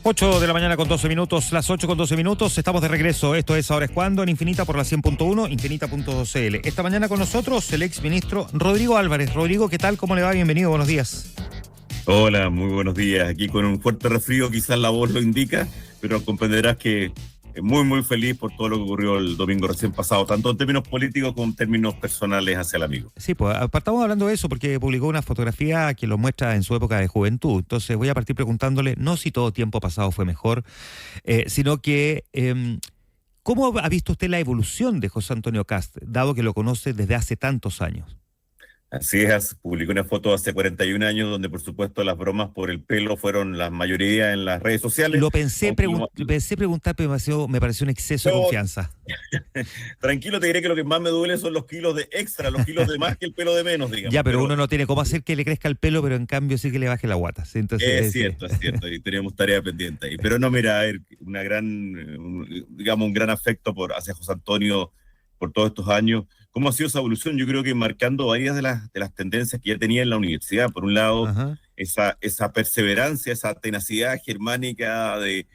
8 de la mañana con 12 minutos, las 8 con 12 minutos, estamos de regreso. Esto es Ahora es Cuando, en Infinita por la 100.1, infinita.cl. Esta mañana con nosotros el exministro Rodrigo Álvarez. Rodrigo, ¿qué tal? ¿Cómo le va? Bienvenido, buenos días. Hola, muy buenos días. Aquí con un fuerte resfrío, quizás la voz lo indica, pero comprenderás que muy feliz por todo lo que ocurrió el domingo recién pasado, tanto en términos políticos como en términos personales hacia el amigo. Sí, pues partamos hablando de eso porque publicó una fotografía que lo muestra en su época de juventud. Entonces voy a partir preguntándole, no si todo tiempo pasado fue mejor, sino que ¿cómo ha visto usted la evolución de José Antonio Kast, dado que lo conoce desde hace tantos años? Así es, publicó una foto hace 41 años donde por supuesto las bromas por el pelo fueron la mayoría en las redes sociales. Lo pensé, pensé preguntar, pero me pareció un exceso de confianza. Tranquilo, te diré que lo que más me duele son los kilos de extra, los kilos de más que el pelo de menos, digamos. Ya, pero uno no tiene cómo hacer que le crezca el pelo, pero en cambio sí que le baje la guata. ¿Sí? Entonces, es cierto, y tenemos tarea pendiente ahí. Pero no, mira, una digamos, un gran afecto hacia José Antonio por todos estos años. ¿Cómo ha sido esa evolución? Yo creo que marcando varias de las tendencias que ya tenía en la universidad. Por un lado, esa perseverancia, esa tenacidad germánica de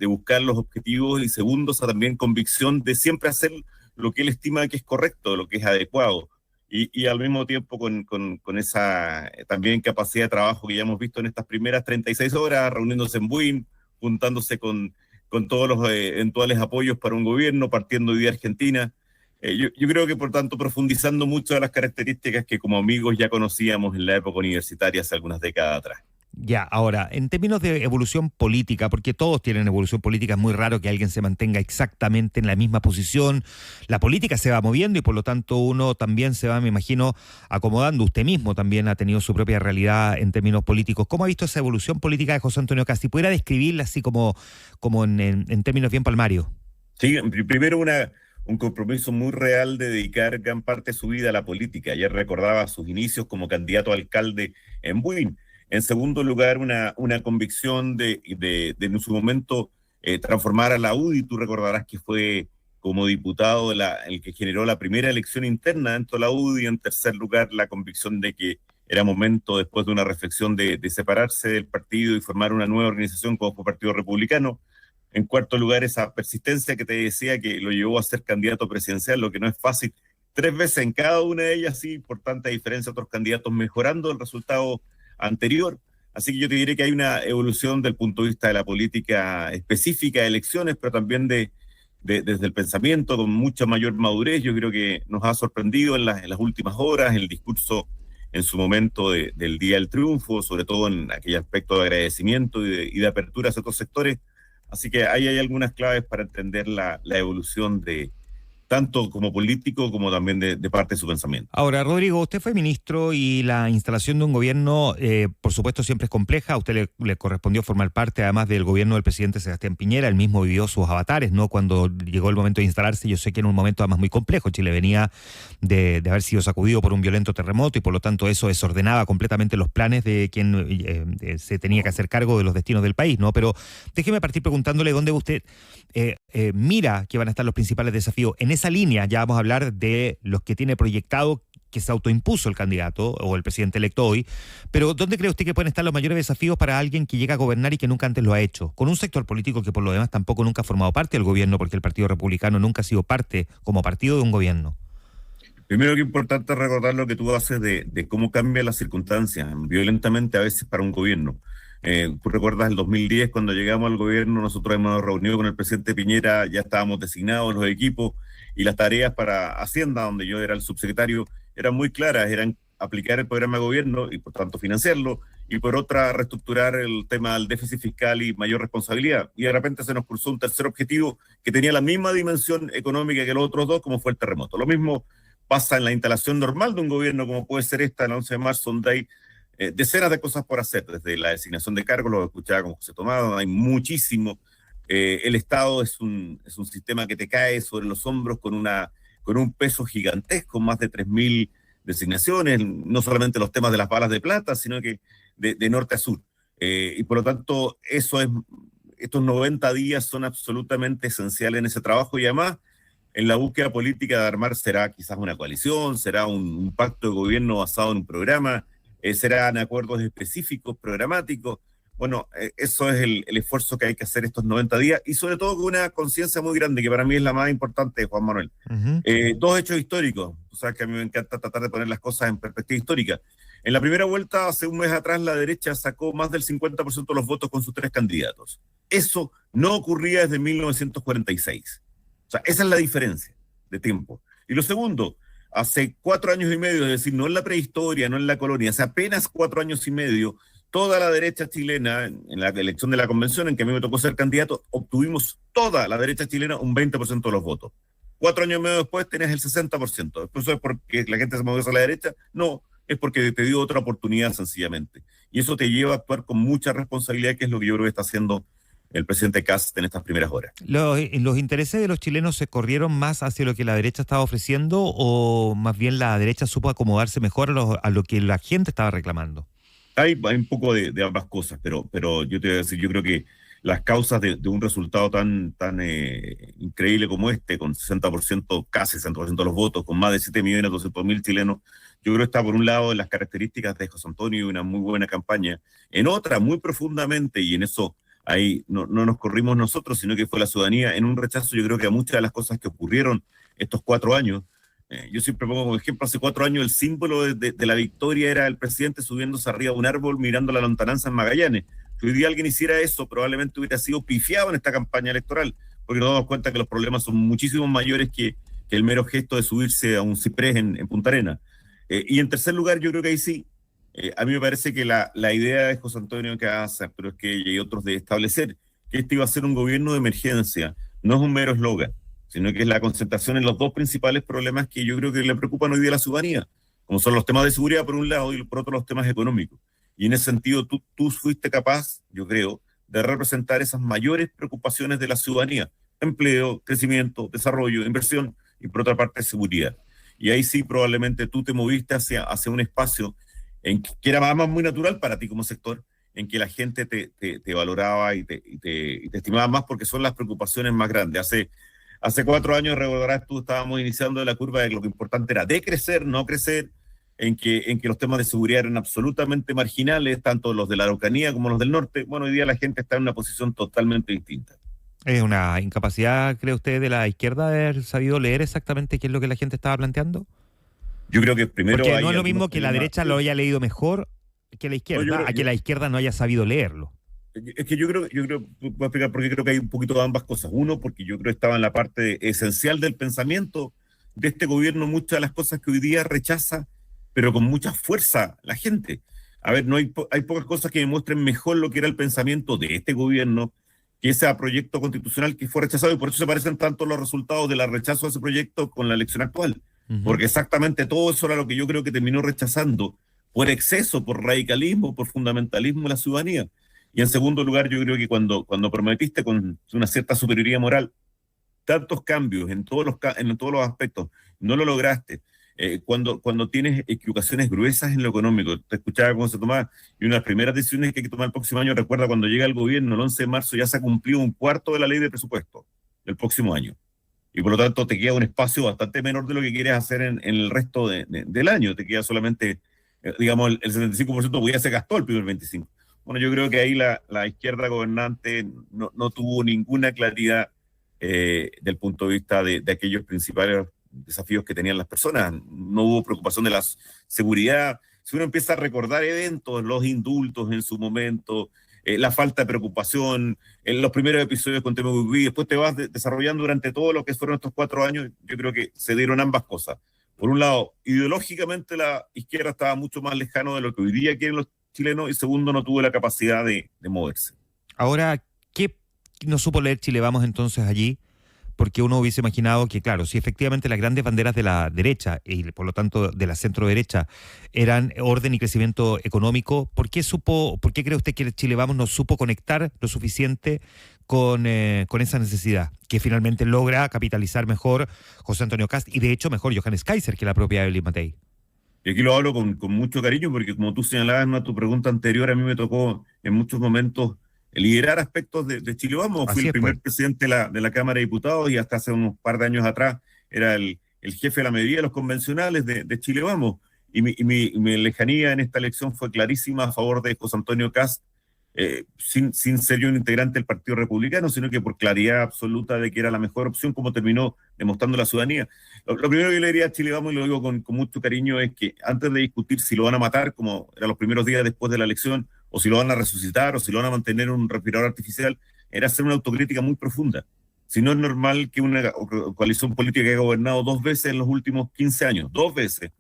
buscar los objetivos, y segundo, esa también convicción de siempre hacer lo que él estima que es correcto, lo que es adecuado. Y al mismo tiempo con esa también capacidad de trabajo que ya hemos visto en estas primeras 36 horas, reuniéndose en Buin, juntándose con todos los eventuales apoyos para un gobierno, partiendo hoy de Argentina. Yo creo que, por tanto, profundizando mucho de las características que como amigos ya conocíamos en la época universitaria hace algunas décadas atrás. Ya, ahora, en términos de evolución política, porque todos tienen evolución política, es muy raro que alguien se mantenga exactamente en la misma posición. La política se va moviendo y por lo tanto uno también se va, me imagino, acomodando. Usted mismo también ha tenido su propia realidad en términos políticos. ¿Cómo ha visto esa evolución política de José Antonio Kast? Si pudiera describirla así como en términos bien palmarios. Sí, primero un compromiso muy real de dedicar gran parte de su vida a la política. Ayer recordaba sus inicios como candidato a alcalde en Buin. En segundo lugar, una convicción de en su momento transformar a la UDI. Tú recordarás que fue como diputado el que generó la primera elección interna dentro de la UDI. En tercer lugar, la convicción de que era momento, después de una reflexión, de separarse del partido y formar una nueva organización como Partido Republicano. En cuarto lugar, esa persistencia que te decía que lo llevó a ser candidato presidencial, lo que no es fácil. 3 veces en cada una de ellas, sí, por tanta diferencia a otros candidatos, mejorando el resultado anterior. Así que yo te diré que hay una evolución del punto de vista de la política específica de elecciones, pero también desde el pensamiento, con mucha mayor madurez. Yo creo que nos ha sorprendido en las últimas horas el discurso en su momento del Día del Triunfo, sobre todo en aquel aspecto de agradecimiento y de apertura hacia otros sectores. Así que ahí hay algunas claves para entender la evolución de tanto como político como también de parte de su pensamiento. Ahora, Rodrigo, usted fue ministro y la instalación de un gobierno, por supuesto, siempre es compleja. A usted le correspondió formar parte, además del gobierno del presidente Sebastián Piñera. Él mismo vivió sus avatares, ¿no? Cuando llegó el momento de instalarse, yo sé que en un momento además muy complejo. Chile venía de haber sido sacudido por un violento terremoto y por lo tanto eso desordenaba completamente los planes de quien se tenía que hacer cargo de los destinos del país, ¿no? Pero déjeme partir preguntándole dónde usted mira que van a estar los principales desafíos. En esa línea ya vamos a hablar de los que tiene proyectado que se autoimpuso el candidato o el presidente electo hoy, pero ¿dónde cree usted que pueden estar los mayores desafíos para alguien que llega a gobernar y que nunca antes lo ha hecho? Con un sector político que por lo demás tampoco nunca ha formado parte del gobierno, porque el Partido Republicano nunca ha sido parte como partido de un gobierno. Primero, que es importante recordar lo que tú haces de cómo cambian las circunstancias violentamente a veces para un gobierno. Tú recuerdas el 2010, cuando llegamos al gobierno, nosotros hemos reunido con el presidente Piñera, ya estábamos designados los equipos y las tareas para Hacienda, donde yo era el subsecretario, eran muy claras, eran aplicar el programa de gobierno y por tanto financiarlo, y por otra reestructurar el tema del déficit fiscal y mayor responsabilidad. Y de repente se nos cruzó un tercer objetivo que tenía la misma dimensión económica que los otros dos, como fue el terremoto. Lo mismo pasa en la instalación normal de un gobierno, como puede ser esta, el 11 de marzo, donde hay decenas de cosas por hacer, desde la designación de cargos, lo escuchaba con José Tomás, hay muchísimo. El Estado es un sistema que te cae sobre los hombros con un peso gigantesco, más de 3.000 designaciones, no solamente los temas de las balas de plata, sino que de norte a sur. Y por lo tanto, estos 90 días son absolutamente esenciales en ese trabajo, y además en la búsqueda política de armar será quizás una coalición, será un pacto de gobierno basado en un programa, serán acuerdos específicos, programáticos. Bueno, eso es el esfuerzo que hay que hacer estos 90 días y sobre todo con una conciencia muy grande, que para mí es la más importante, Juan Manuel. Ujú. Dos hechos históricos. O sea, que a mí me encanta tratar de poner las cosas en perspectiva histórica. En la primera vuelta, hace un mes atrás, la derecha sacó más del 50% de los votos con sus tres candidatos. Eso no ocurría desde 1946. O sea, esa es la diferencia de tiempo. Y lo segundo, hace 4 años y medio, es decir, no en la prehistoria, no en la colonia, hace apenas 4 años y medio, toda la derecha chilena, en la elección de la convención en que a mí me tocó ser candidato, obtuvimos toda la derecha chilena un 20% de los votos. 4 años y medio después tenés el 60%. ¿Eso es porque la gente se movió hacia la derecha? No, es porque te dio otra oportunidad sencillamente. Y eso te lleva a actuar con mucha responsabilidad, que es lo que yo creo que está haciendo el presidente Kast en estas primeras horas. ¿Los intereses de los chilenos se corrieron más hacia lo que la derecha estaba ofreciendo o más bien la derecha supo acomodarse mejor a lo que la gente estaba reclamando? Hay un poco de ambas cosas, pero yo te voy a decir, yo creo que las causas de un resultado tan increíble como este, con 60%, casi 60% de los votos, con más de 7.200.000 chilenos, yo creo que está por un lado en las características de José Antonio y una muy buena campaña, en otra muy profundamente, y en eso ahí no nos corrimos nosotros, sino que fue la ciudadanía, en un rechazo yo creo que a muchas de las cosas que ocurrieron estos 4 años. Yo siempre pongo como ejemplo, hace 4 años el símbolo de la victoria era el presidente subiéndose arriba de un árbol mirando la lontananza en Magallanes. Si hoy día alguien hiciera eso, probablemente hubiera sido pifiado en esta campaña electoral, porque nos damos cuenta que los problemas son muchísimo mayores que el mero gesto de subirse a un ciprés en Punta Arenas. Y en tercer lugar, yo creo que ahí sí, a mí me parece que la idea de José Antonio que hace, pero es que ella y otros, de establecer que este iba a ser un gobierno de emergencia, no es un mero eslogan, sino que es la concentración en los dos principales problemas que yo creo que le preocupan hoy día a la ciudadanía, como son los temas de seguridad por un lado y por otro los temas económicos. Y en ese sentido tú fuiste capaz, yo creo, de representar esas mayores preocupaciones de la ciudadanía: empleo, crecimiento, desarrollo, inversión y por otra parte seguridad. Y ahí sí probablemente tú te moviste hacia un espacio que era más muy natural para ti como sector, en que la gente te valoraba y te estimaba más porque son las preocupaciones más grandes. Hace 4 años, recordarás tú, estábamos iniciando la curva de lo que importante era decrecer, no crecer, en que los temas de seguridad eran absolutamente marginales, tanto los de la Araucanía como los del norte. Bueno, hoy día la gente está en una posición totalmente distinta. ¿Es una incapacidad, cree usted, de la izquierda de haber sabido leer exactamente qué es lo que la gente estaba planteando? Yo creo que primero Porque no hay es lo algunos mismo que la temas. derecha lo haya leído mejor que la No, izquierda, a que la izquierda no haya sabido leerlo. es que voy a explicar por qué creo que hay un poquito de ambas cosas. Uno, porque yo creo que estaba en la parte esencial del pensamiento de este gobierno, muchas de las cosas que hoy día rechaza, pero con mucha fuerza la gente. A ver, no hay pocas cosas que demuestren mejor lo que era el pensamiento de este gobierno que ese proyecto constitucional que fue rechazado, y por eso se parecen tanto los resultados del rechazo a ese proyecto con la elección actual. Ujú. Porque exactamente todo eso era lo que yo creo que terminó rechazando por exceso, por radicalismo, por fundamentalismo de la ciudadanía. Y en segundo lugar, yo creo que cuando prometiste con una cierta superioridad moral tantos cambios en todos los aspectos, no lo lograste. Cuando tienes equivocaciones gruesas en lo económico, te escuchaba cómo se tomaba, y una de las primeras decisiones que hay que tomar el próximo año, recuerda, cuando llega el gobierno, el 11 de marzo, ya se ha cumplido un cuarto de la ley de presupuesto del próximo año. Y por lo tanto te queda un espacio bastante menor de lo que quieres hacer en el resto del año. Te queda solamente, digamos, el 75%, pues ya se gastó el primer 25%. Bueno, yo creo que ahí la izquierda gobernante no tuvo ninguna claridad del punto de vista de aquellos principales desafíos que tenían las personas. No hubo preocupación de la seguridad. Si uno empieza a recordar eventos, los indultos en su momento, la falta de preocupación, en los primeros episodios con TMV, después te vas desarrollando durante todo lo que fueron estos 4 años, yo creo que se dieron ambas cosas. Por un lado, ideológicamente la izquierda estaba mucho más lejano de lo que hoy día quieren los chilenos, y segundo, no tuvo la capacidad de moverse. Ahora, ¿qué no supo leer Chile Vamos entonces allí? Porque uno hubiese imaginado que, claro, si efectivamente las grandes banderas de la derecha y por lo tanto de la centro derecha eran orden y crecimiento económico, ¿por qué cree usted que el Chile Vamos no supo conectar lo suficiente con esa necesidad, que finalmente logra capitalizar mejor José Antonio Kast y de hecho mejor Johannes Kaiser que la propia Evelyn Matei? Y aquí lo hablo con mucho cariño porque, como tú señalabas en tu pregunta anterior, a mí me tocó en muchos momentos liderar aspectos de Chile Vamos. Fui Así el es, pues. primer presidente de la Cámara de Diputados, y hasta hace unos par de años atrás era el jefe de la mayoría de los convencionales de Chile Vamos. Y mi lejanía en esta elección fue clarísima a favor de José Antonio Kast, sin ser yo un integrante del Partido Republicano, sino que por claridad absoluta de que era la mejor opción, como terminó demostrando la ciudadanía. Lo primero que yo le diría a Chile Vamos, y lo digo con mucho cariño, es que antes de discutir si lo van a matar, como eran los primeros días después de la elección, o si lo van a resucitar, o si lo van a mantener en un respirador artificial, era hacer una autocrítica muy profunda. Si no es normal que una coalición política haya gobernado 2 veces en los últimos 15 años, 2 veces.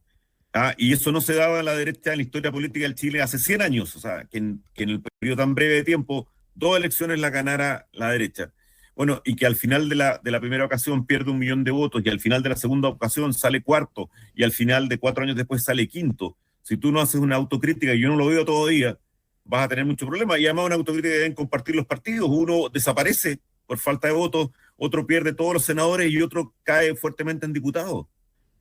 Y eso no se daba a la derecha en la historia política del Chile hace 100 años, o sea, que en el periodo tan breve de tiempo, 2 elecciones la ganara la derecha. Bueno, y que al final de la primera ocasión pierde 1 millón de votos, y al final de la segunda ocasión sale cuarto, y al final de 4 años después sale quinto. Si tú no haces una autocrítica, y yo no lo veo todavía, vas a tener muchos problemas. Y además una autocrítica que deben compartir los partidos. Uno desaparece por falta de votos, otro pierde todos los senadores y otro cae fuertemente en diputados.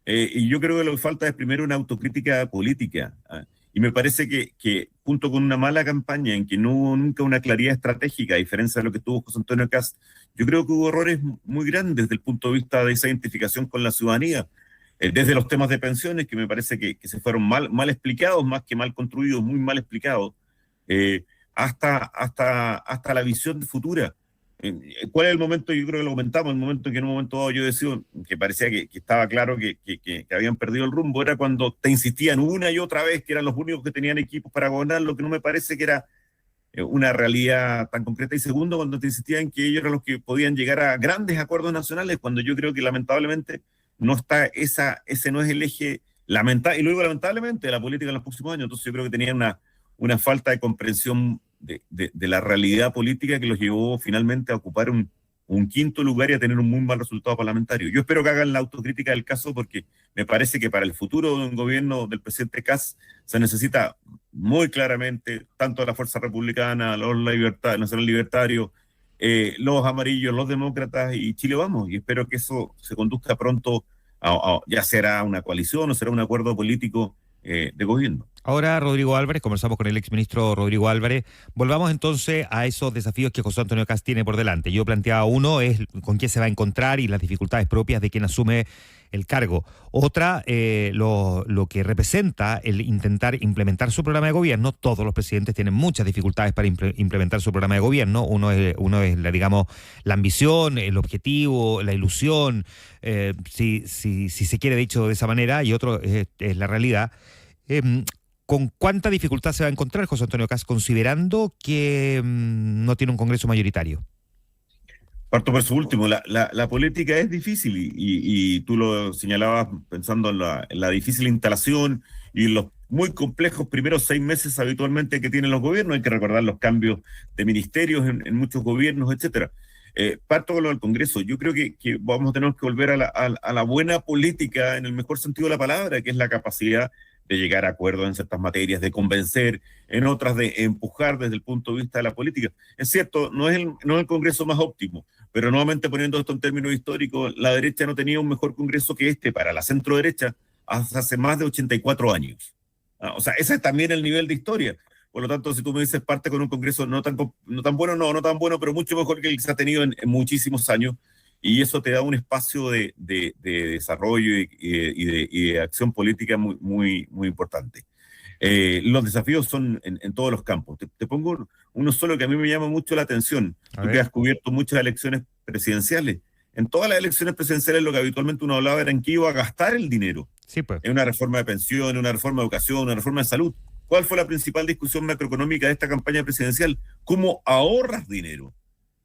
Y yo creo que lo que falta es primero una autocrítica política. Y me parece que junto con una mala campaña en que no hubo nunca una claridad estratégica, a diferencia de lo que tuvo José Antonio Kast, yo creo que hubo errores muy grandes desde el punto de vista de esa identificación con la ciudadanía. Desde los temas de pensiones, que me parece que se fueron mal explicados, más que mal construidos, muy mal explicados, hasta la visión futura. ¿Cuál es el momento? Yo creo que lo comentamos, el momento en que en un momento dado yo decía que parecía que estaba claro que habían perdido el rumbo, era cuando te insistían una y otra vez que eran los únicos que tenían equipos para gobernar, lo que no me parece que era una realidad tan concreta. Y segundo, cuando te insistían que ellos eran los que podían llegar a grandes acuerdos nacionales, cuando yo creo que lamentablemente no está ese no es el eje, y luego lamentablemente de la política en los próximos años. Entonces yo creo que tenían una falta de comprensión de la realidad política que los llevó finalmente a ocupar un quinto lugar y a tener un muy mal resultado parlamentario. Yo espero que hagan la autocrítica del caso, porque me parece que para el futuro de un gobierno del presidente Kast se necesita muy claramente tanto la Fuerza Republicana, los Nacional Libertarios, los amarillos, los demócratas y Chile Vamos. Y espero que eso se conduzca pronto ya será una coalición o será un acuerdo político de gobierno. Ahora, Rodrigo Álvarez, conversamos con el exministro Rodrigo Álvarez. Volvamos entonces a esos desafíos que José Antonio Kast tiene por delante. Yo planteaba uno, es con qué se va a encontrar y las dificultades propias de quien asume el cargo. Otra, lo que representa el intentar implementar su programa de gobierno. Todos los presidentes tienen muchas dificultades para implementar su programa de gobierno. Uno es digamos, la ambición, el objetivo, la ilusión, si se quiere dicho de esa manera, y otro es la realidad. ¿Con cuánta dificultad se va a encontrar José Antonio Kast, considerando que no tiene un Congreso mayoritario? Parto por su último. La política es difícil y tú lo señalabas pensando en la difícil instalación y los muy complejos primeros 6 meses habitualmente que tienen los gobiernos. Hay que recordar los cambios de ministerios en muchos gobiernos, etcétera. Parto con lo del Congreso. Yo creo que vamos a tener que volver a la buena política en el mejor sentido de la palabra, que es la capacidad de llegar a acuerdos en ciertas materias, de convencer, en otras de empujar desde el punto de vista de la política. Es cierto, no es el Congreso más óptimo, pero nuevamente poniendo esto en términos históricos, la derecha no tenía un mejor Congreso que este para la centro derecha hace más de 84 años. O sea, ese es también el nivel de historia. Por lo tanto, si tú me dices parte con un Congreso no tan bueno, pero mucho mejor que el que se ha tenido en muchísimos años, y eso te da un espacio de desarrollo y de acción política muy importante. Los desafíos son en todos los campos. Te pongo uno solo que a mí me llama mucho la atención. Tú que has cubierto muchas elecciones presidenciales. En todas las elecciones presidenciales lo que habitualmente uno hablaba era en qué iba a gastar el dinero. Sí, pues. En una reforma de pensión, en una reforma de educación, una reforma de salud. ¿Cuál fue la principal discusión macroeconómica de esta campaña presidencial? ¿Cómo ahorras dinero?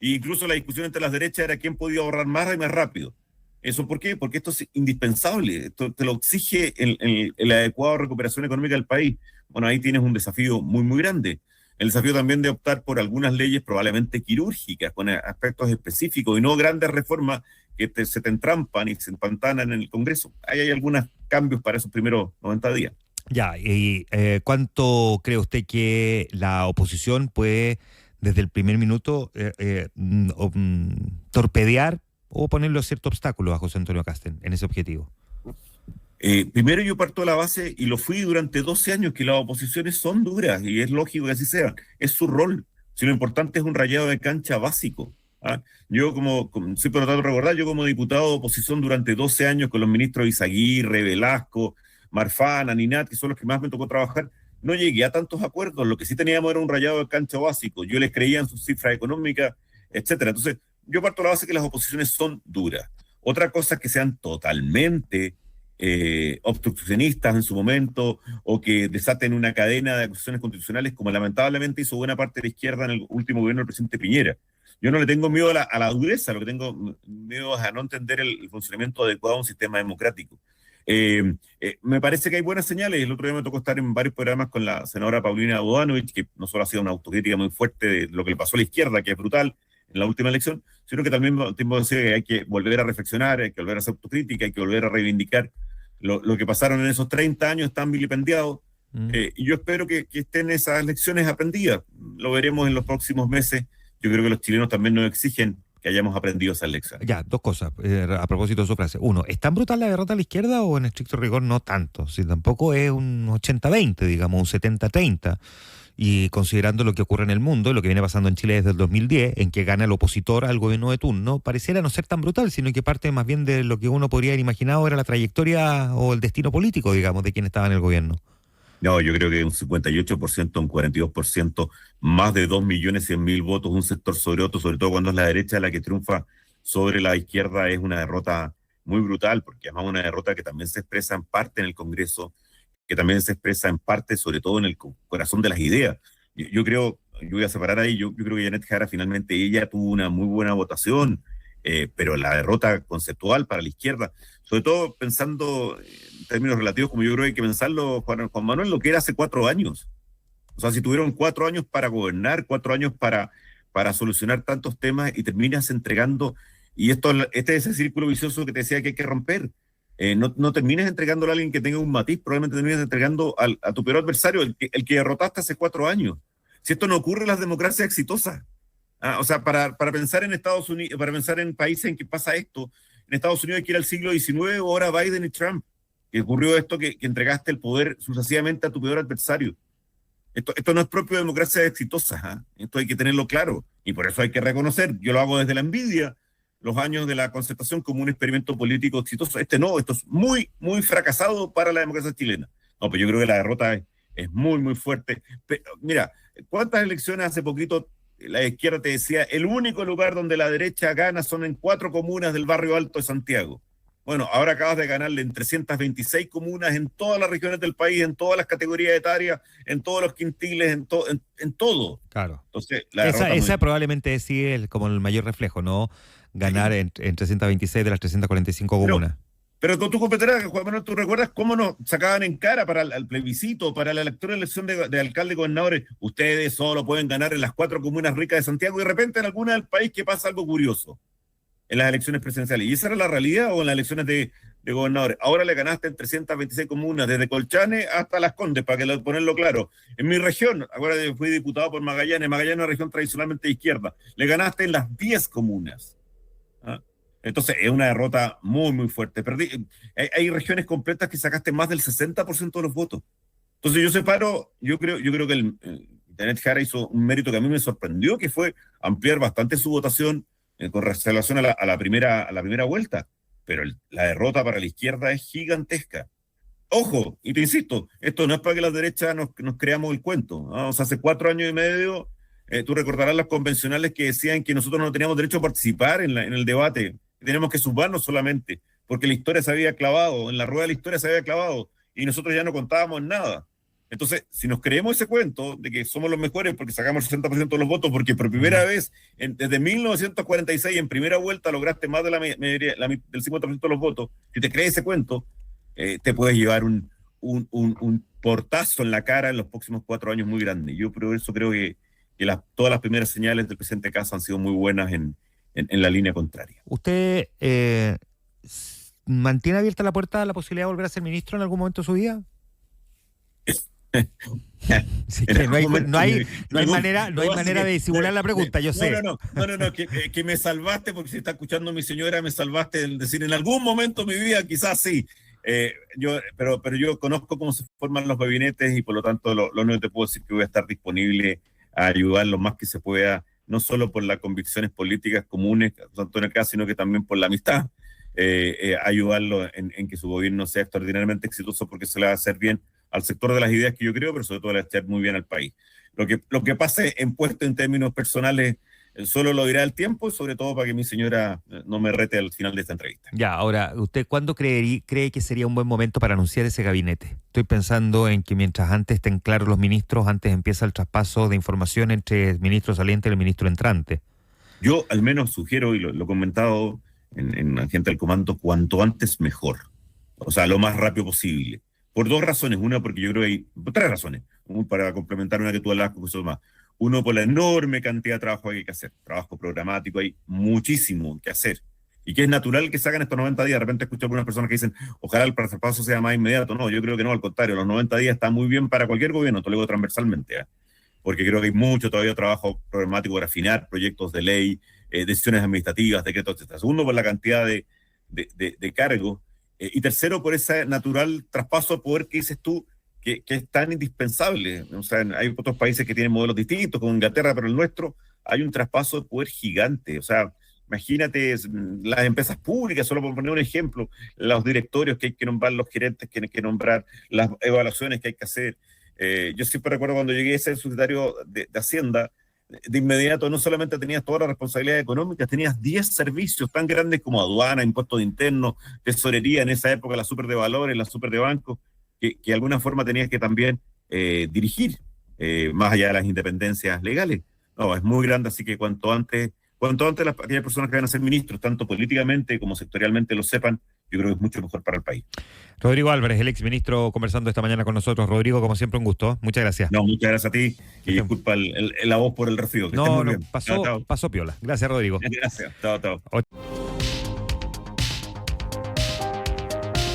E incluso la discusión entre las derechas era quién podía ahorrar más y más rápido. ¿Eso por qué? Porque esto es indispensable. Esto te lo exige la adecuada recuperación económica del país. Bueno, ahí tienes un desafío muy grande. El desafío también de optar por algunas leyes probablemente quirúrgicas, con aspectos específicos y no grandes reformas que se te entrampan y se empantanan en el Congreso. Ahí hay algunos cambios para esos primeros 90 días. Ya, y ¿cuánto cree usted que la oposición puede, desde el primer minuto, torpedear o ponerle cierto obstáculo a José Antonio Kast en ese objetivo? Primero yo parto de la base, y lo fui durante 12 años, que las oposiciones son duras, y es lógico que así sean. Es su rol. Si lo importante es un rayado de cancha básico. Yo como soy por lo tanto recordar, yo como diputado de oposición durante 12 años con los ministros Izaguirre, Velasco, Marfana, Ninat, que son los que más me tocó trabajar, no llegué a tantos acuerdos. Lo que sí teníamos era un rayado de cancha básico. Yo les creía en sus cifras económicas, etcétera. Entonces, yo parto de la base que las oposiciones son duras. Otra cosa es que sean totalmente obstruccionistas en su momento o que desaten una cadena de acusaciones constitucionales como lamentablemente hizo buena parte de la izquierda en el último gobierno del presidente Piñera. Yo no le tengo miedo a la dureza, lo que tengo miedo es a no entender el funcionamiento adecuado de un sistema democrático. Me parece que hay buenas señales. El otro día me tocó estar en varios programas con la senadora Paulina Bodanovich, que no solo ha sido una autocrítica muy fuerte de lo que le pasó a la izquierda, que es brutal en la última elección, sino que también tengo que decir que hay que volver a reflexionar, hay que volver a hacer autocrítica, hay que volver a reivindicar lo que pasaron en esos 30 años tan vilipendiados. Y yo espero que estén esas lecciones aprendidas. Lo veremos en los próximos meses. Yo creo que los chilenos también nos exigen que hayamos aprendido esas lecciones. Ya, dos cosas a propósito de su frase. Uno, ¿es tan brutal la derrota a la izquierda o en estricto rigor no tanto? Si tampoco es un 80-20, digamos, un 70-30. Y considerando lo que ocurre en el mundo, lo que viene pasando en Chile desde el 2010, en que gana el opositor al gobierno de turno, pareciera no ser tan brutal, sino que parte más bien de lo que uno podría haber imaginado era la trayectoria o el destino político, digamos, de quien estaba en el gobierno. No, yo creo que un 58%, un 42%, más de 2.100.000 votos, un sector sobre otro, sobre todo cuando es la derecha la que triunfa sobre la izquierda, es una derrota muy brutal, porque además una derrota que también se expresa en parte en el Congreso, que también se expresa en parte, sobre todo en el corazón de las ideas. Yo creo, yo voy a separar ahí, yo creo que Janet Jara finalmente ella tuvo una muy buena votación, pero la derrota conceptual para la izquierda, sobre todo pensando en términos relativos, como yo creo que hay que pensarlo, Juan Manuel, lo que era hace 4 años. O sea, si tuvieron 4 años para gobernar, 4 años para solucionar tantos temas y terminas entregando, y este es ese círculo vicioso que te decía que hay que romper. No termines entregándole a alguien que tenga un matiz, probablemente termines entregando a tu peor adversario, el que derrotaste hace 4 años. Si esto no ocurre en las democracias exitosas. O sea, para pensar en Estados Unidos, para pensar en países en que pasa esto, en Estados Unidos hay que ir al siglo XIX, o ahora Biden y Trump, que ocurrió esto que entregaste el poder sucesivamente a tu peor adversario. Esto no es propio de democracias exitosas, ¿eh? Esto hay que tenerlo claro, y por eso hay que reconocer, yo lo hago desde la envidia, los años de la concertación como un experimento político exitoso. Esto es muy, muy fracasado para la democracia chilena. No, pero yo creo que la derrota es muy, muy fuerte. Pero, mira, ¿cuántas elecciones hace poquito la izquierda te decía, el único lugar donde la derecha gana son en 4 comunas del barrio Alto de Santiago? Bueno, ahora acabas de ganarle en 326 comunas en todas las regiones del país, en todas las categorías etarias, en todos los quintiles, en todo. Claro. Entonces, la derrota esa probablemente sí es como el mayor reflejo, ¿no? Ganar en 326 de las 345 comunas. Pero tú comprenderás, Juan Manuel, tú recuerdas cómo nos sacaban en cara para el plebiscito, para la electoral elección de alcalde y gobernadores. Ustedes solo pueden ganar en las 4 comunas ricas de Santiago y de repente en alguna del país que pasa algo curioso en las elecciones presidenciales. ¿Y esa era la realidad o en las elecciones de gobernadores? Ahora le ganaste en 326 comunas, desde Colchane hasta Las Condes, para ponerlo claro. En mi región, ahora fui diputado por Magallanes es una región tradicionalmente de izquierda, le ganaste en las 10 comunas. ¿Ah? Entonces es una derrota muy, muy fuerte. Hay regiones completas que sacaste más del 60% de los votos. Entonces yo creo que el Janet Jara hizo un mérito que a mí me sorprendió, que fue ampliar bastante su votación con relación a la primera vuelta. Pero la derrota para la izquierda es gigantesca. Ojo, y te insisto, esto no es para que la derecha nos creamos el cuento, ¿no? O sea, hace 4 años y medio, tú recordarás los convencionales que decían que nosotros no teníamos derecho a participar en el debate, que teníamos que sumarnos solamente, porque la historia se había clavado, en la rueda de la historia se había clavado, y nosotros ya no contábamos nada. Entonces, si nos creemos ese cuento de que somos los mejores porque sacamos el 60% de los votos, porque por primera vez desde 1946 en primera vuelta lograste más de del 50% de los votos, si te crees ese cuento, te puedes llevar un portazo en la cara en los próximos 4 años muy grande. Yo por eso creo que todas las primeras señales del presidente Kast han sido muy buenas en la línea contraria. ¿Usted mantiene abierta la puerta a la posibilidad de volver a ser ministro en algún momento de su vida? Sí, que no hay manera de disimular la pregunta, yo sé. No, que me salvaste, porque si está escuchando mi señora, me salvaste en decir, en algún momento de mi vida, quizás sí. Pero yo conozco cómo se forman los gabinetes y por lo tanto lo único que te puedo decir es que voy a estar disponible a ayudar lo más que se pueda, no solo por las convicciones políticas comunes, tanto en el caso, sino que también por la amistad, ayudarlo en que su gobierno sea extraordinariamente exitoso porque se le va a hacer bien al sector de las ideas que yo creo, pero sobre todo le va a hacer muy bien al país. Lo que pase en puesto en términos personales solo lo dirá el tiempo, y sobre todo para que mi señora no me rete al final de esta entrevista. Ya, ahora, ¿usted cuándo cree que sería un buen momento para anunciar ese gabinete? Estoy pensando en que mientras antes estén claros los ministros, antes empieza el traspaso de información entre el ministro saliente y el ministro entrante. Yo al menos sugiero, y lo he comentado en la gente del comando, cuanto antes mejor. O sea, lo más rápido posible. Por dos razones. Una, porque yo creo que hay tres razones. Para complementar una que tú hablabas con eso más. Uno, por la enorme cantidad de trabajo que hay que hacer. Trabajo programático, hay muchísimo que hacer. Y que es natural que se hagan estos 90 días. De repente escucho a algunas personas que dicen, ojalá el traspaso sea más inmediato. No, yo creo que no, al contrario. Los 90 días están muy bien para cualquier gobierno, te lo digo transversalmente, ¿eh? Porque creo que hay mucho todavía trabajo programático para afinar proyectos de ley, decisiones administrativas, decretos, etc. Segundo, por la cantidad de cargos. Y tercero, por ese natural traspaso de poder que dices tú, que es tan indispensable. O sea, hay otros países que tienen modelos distintos, como Inglaterra, pero el nuestro hay un traspaso de poder gigante. O sea, imagínate las empresas públicas, solo por poner un ejemplo, los directorios que hay que nombrar, los gerentes que hay que nombrar, las evaluaciones que hay que hacer. Yo siempre recuerdo cuando llegué a ser secretario de Hacienda, de inmediato no solamente tenías todas las responsabilidades económicas, tenías 10 servicios tan grandes como aduana, impuestos internos, tesorería, en esa época la super de valores, la super de bancos, que de alguna forma tenías que también dirigir, más allá de las independencias legales. No, es muy grande, así que cuanto antes aquellas personas que van a ser ministros, tanto políticamente como sectorialmente, lo sepan, yo creo que es mucho mejor para el país. Rodrigo Álvarez, el exministro, conversando esta mañana con nosotros. Rodrigo, como siempre, un gusto. Muchas gracias. No, muchas gracias a ti. Y disculpa la voz por el resfrío. No, pasó piola. Gracias, Rodrigo. Gracias. Chao.